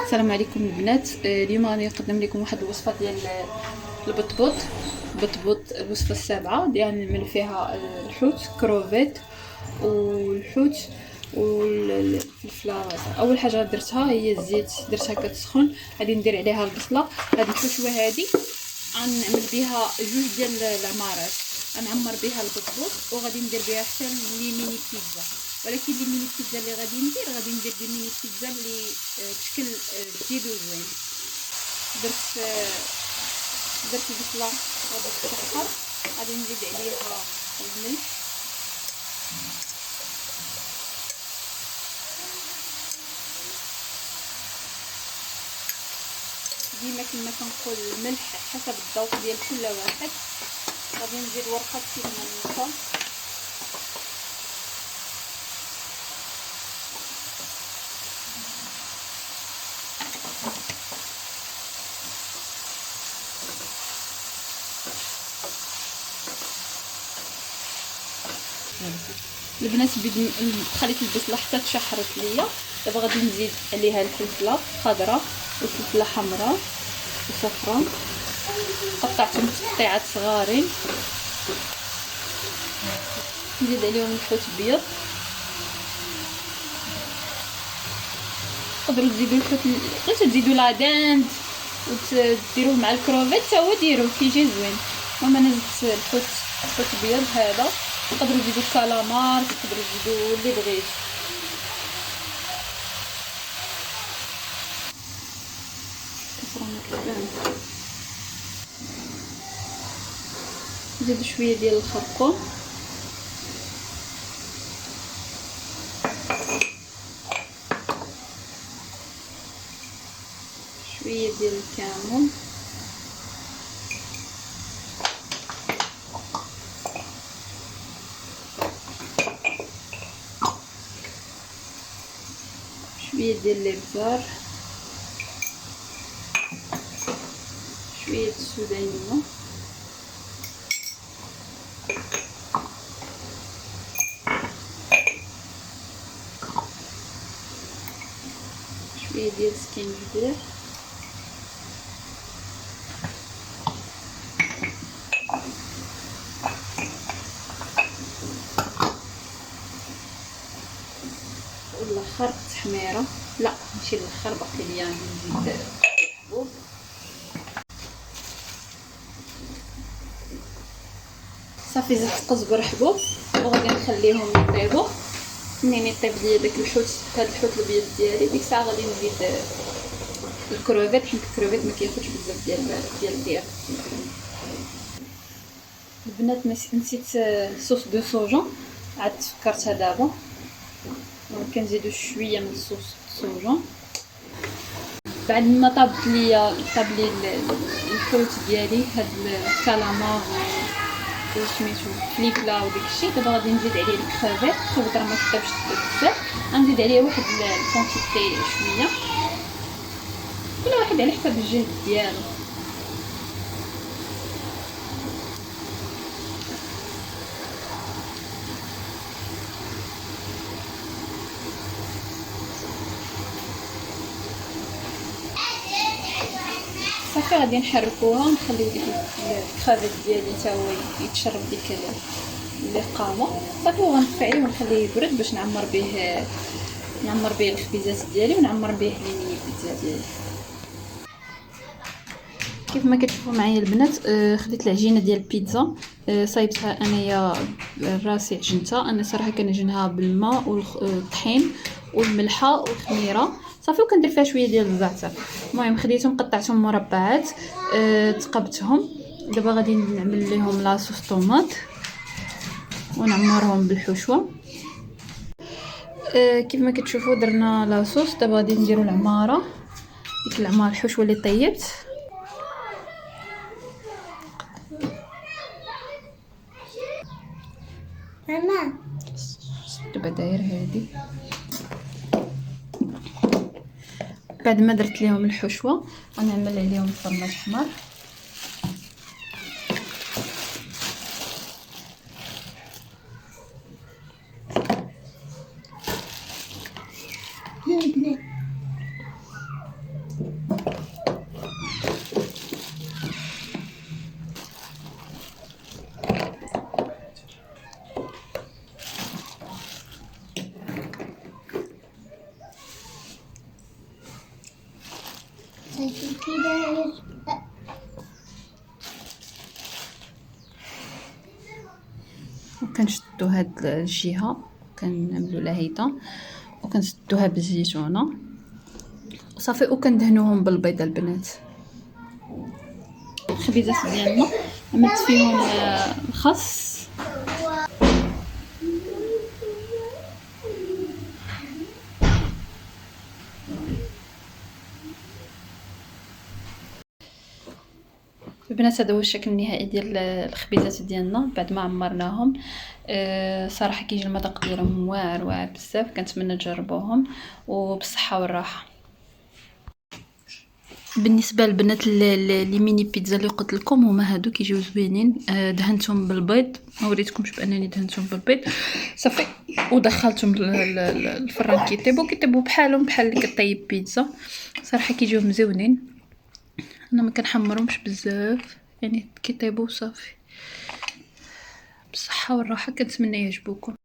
السلام عليكم البنات. اليوم غادي نقدم لكم واحد الوصفه ديال البطبوط. الوصفه السابعه ديال نعمل فيها الحوت كروفيت والحوت والفلفله. اول حاجه درتها هي الزيت، درتها كتسخن، غادي ندير عليها البصله. هذه الحشوه هذه غنعمل بها جوج ديال العمارات، غنعمر بها البطبوط وغادي ندير بها حتى لي ميني بيتزا. ولكن لي ميني بيتزا اللي غادي ندير دي ميني بيتزا اللي بشكل جديد وزوين. درت البصله غادي تشحر، غادي نزيد عليها الملح ديما كما كنقول الملح حسب الذوق ديال كل واحد. غادي نزيد ورقه الكمون. البنات خليت البصله حتى تشحرت ليا. دابا غادي نزيد عليها الفلفله خضراء والفلفله حمراء وصفراء، قطعتهم تقطيعات صغارين. نزيد عليهم الحوت ابيض، تقدروا تزيدوا الحوت، تقدروا تزيدوا لا داند وتديروه مع الكروفيت حتى هو ديروه كيجي زوين. المهم انا زدت الحوت ابيض هذا. تقدروا تزيدوا الكالامار، تقدروا تزيدوا اللي بغيتو. نزيد شويه ديال الخرقوم، شويه ديال الكمون، شويه ديال الابزار، شويه السودانيه، شويه ديال السكينجبير، والاخر التحميره. لا ماشي الاخر، باقي ليا نزيد الحبوب. صافي زدت قزبر حبوب وغادي نخليهم يطيبوا. منين يطيب ليا داك الحوت، هذا الحوت الابيض ديالي، ديك الساعه غادي نزيد الكروفيت، حيت الكروفيت ما كياخذش بزاف ديال الطياب. البنات نسيت صوص دو سوجون، عاد تفكرتها دابا. كنزيدو شويه من الصوص سوجون. بعد ما طاب لي الحوت ديالي، هاد الكالامار وسميتو فليفله وداكشي. دابا غادي نزيد عليه الكروفيت راه ما كطيبش بزاف. غنزيد عليه واحد الكونتيتي شويه، كل واحد على حسب الجهد ديالو. صافي غادي نحركوها ونخليو ديك الكرافيت ديالي حتى هو يتشرب ديك القامه. صافي وغنطفي عليه ونخليه يبرد باش نعمر به الخبيزات ديالي ونعمر به لي ميني بيتزا ديالي. كيف ما كتشوفوا معايا البنات، خديت العجينه ديال البيتزا، صايبتها انايا راسي عجنتها. انا صراحه كنعجنها بالماء والطحين والملحه والخميره صافي، وكندير فيها شويه ديال الزعتر. المهم خديتهم قطعتهم مربعات، تقبتهم. دابا غادي نعمل لهم لاصوص طوماط ونعمرهم بالحشوه. كيف ما كتشوفوا درنا لاصوص. دابا غادي نديروا العماره، ديك العماره الحشوه اللي طيبت. ماما دابا داير هادي. بعد ما درت لهم الحشوه غنعمل عليهم الفرماج احمر. وكنشدو هاد الجهه كنعملو لها هيدا وكنسدوها بالزيتونه وصافي وكندهنوهم بالبيض البنات. الخبيزات ديالنا عملت فيهم الخس البنات. هذا هو الشكل النهائي ديال الخبيزات ديالنا بعد ما عمرناهم. صراحه كيجي المذاق ديالهم واعر واعر بزاف، كنتمنى تجربوهم وبالصحه والراحه. بالنسبه للبنات اللي ميني بيتزا اللي قلت لكم هما هادو كيجيو زوينين. دهنتهم بالبيض، ما وريتكمش بانني دهنتهم بالبيض صافي ودخلتهم الفران كيطيبوا بحالهم بحال اللي كطيب بيتزا. صراحه كيجيو مزيونين، انا ما كنحمرهمش بزاف يعني كيطيبوا صافي. بالصحه والراحه، كنتمنى يعجبوكم.